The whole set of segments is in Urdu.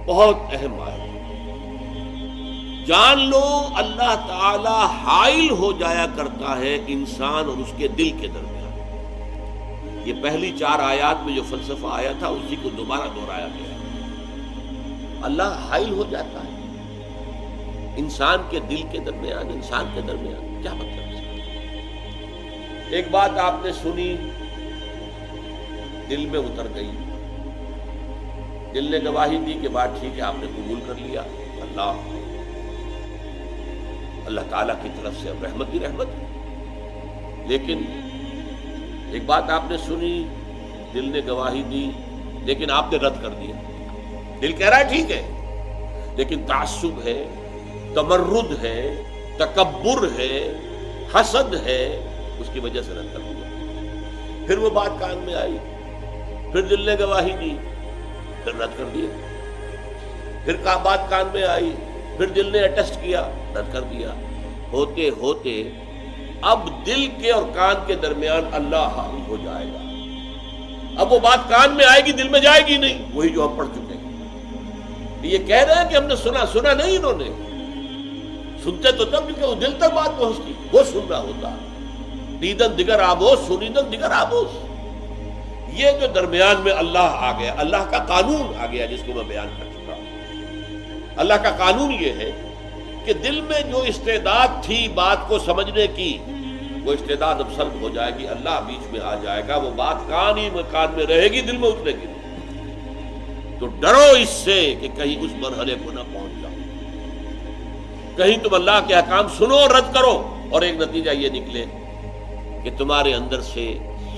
بہت اہم آیت ہے۔ جان لو اللہ تعالی حائل ہو جایا کرتا ہے انسان اور اس کے دل کے درمیان۔ یہ پہلی 4 آیات میں جو فلسفہ آیا تھا اسی کو دوبارہ دہرایا گیا۔ اللہ حائل ہو جاتا ہے انسان کے دل کے درمیان، انسان کے درمیان۔ کیا مطلب ہے؟ ایک بات آپ نے سنی، دل میں اتر گئی، دل نے گواہی دی کہ بات ٹھیک ہے، آپ نے قبول کر لیا، اللہ تعالیٰ کی طرف سے اب رحمت ہی رحمت ہے۔ لیکن ایک بات آپ نے سنی، دل نے گواہی دی، لیکن آپ نے رد کر دیا۔ دل کہہ رہا ہے ٹھیک ہے، لیکن تعصب ہے، تمرد ہے، تکبر ہے، حسد ہے، اس کی وجہ سے رد کر دیا۔ پھر وہ بات کان میں آئی، پھر دل نے گواہی دی، پھر رد کر دیا۔ پھر بات کان میں آئی، پھر دل نے اٹیسٹ کیا، رد کر دیا۔ ہوتے ہوتے اب دل کے اور کان کے درمیان اللہ حائل ہو جائے گا۔ اب وہ بات کان میں آئے گی، دل میں جائے گی نہیں، وہی جو ہم پڑھ چکے ہیں۔ یہ کہہ رہے ہیں کہ ہم نے سنا نہیں، انہوں نے سنتے تو تب کیونکہ وہ دل تک بات پہنچتی، وہ سن رہا ہوتا۔ دیدن دیگر آبوس، سنیدن دیگر آبوس۔ یہ جو درمیان میں اللہ آ گیا، اللہ کا قانون آ گیا، جس کو میں بیان کر چکا ہوں۔ اللہ کا قانون یہ ہے کہ دل میں جو استعداد تھی بات کو سمجھنے کی، وہ استعداد اب سلب ہو جائے گی، اللہ بیچ میں آ جائے گا، وہ بات کان میں رہے گی، دل میں اترے گی۔ تو ڈرو اس سے کہ کہیں اس مرحلے کو نہ پہنچ جاؤ، کہیں تم اللہ کے احکام سنو اور رد کرو، اور ایک نتیجہ یہ نکلے کہ تمہارے اندر سے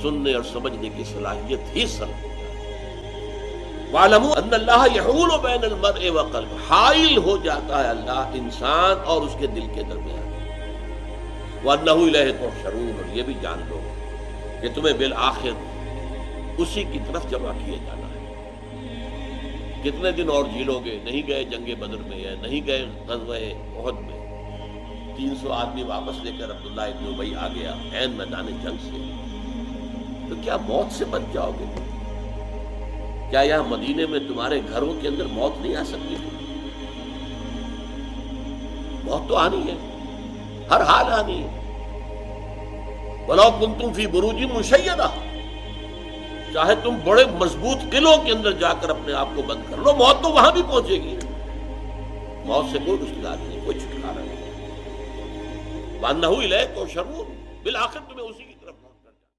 سننے اور سمجھنے کی صلاحیت ہی سلب ہو جائے۔ وَاعْلَمُوا أَنَّ اللَّهَ يَحُولُ بَيْنَ الْمَرْءِ وَقَلْبِهِ، حائل ہو جاتا ہے اللہ انسان اور اس کے دل کے درمیان۔ وَأَنَّهُ إِلَيْهِ تُحْشَرُونَ، اور یہ بھی جان لو کہ تمہیں بالآخر اسی کی طرف جمع کیے جانا ہے۔ کتنے دن اور جی لو گے؟ نہیں گئے جنگ بدر میں، یا نہیں گئے غزوہ احد میں، 300 آدمی واپس لے کر عبداللہ ابن ابی آ گیا عین میدان جنگ سے، تو کیا موت سے بچ جاؤ گے؟ کیا یہاں مدینے میں تمہارے گھروں کے اندر موت نہیں آ سکتی تھی؟ موت تو آنی ہے، ہر حال آنی ہے۔ وَلَوْ كُنْتُمْ فِي بُرُوجٍ مُشَيَّدَةٍ، چاہے تم بڑے مضبوط قلعوں کے اندر جا کر اپنے آپ کو بند کر لو، موت تو وہاں بھی پہنچے گی۔ موت سے کوئی رستگار نہیں، کوئی چھٹکارا نہیں۔ وَأَنَّهُ إِلَيْهِ تُحْشَرُونَ، بالآخر تمہیں اسی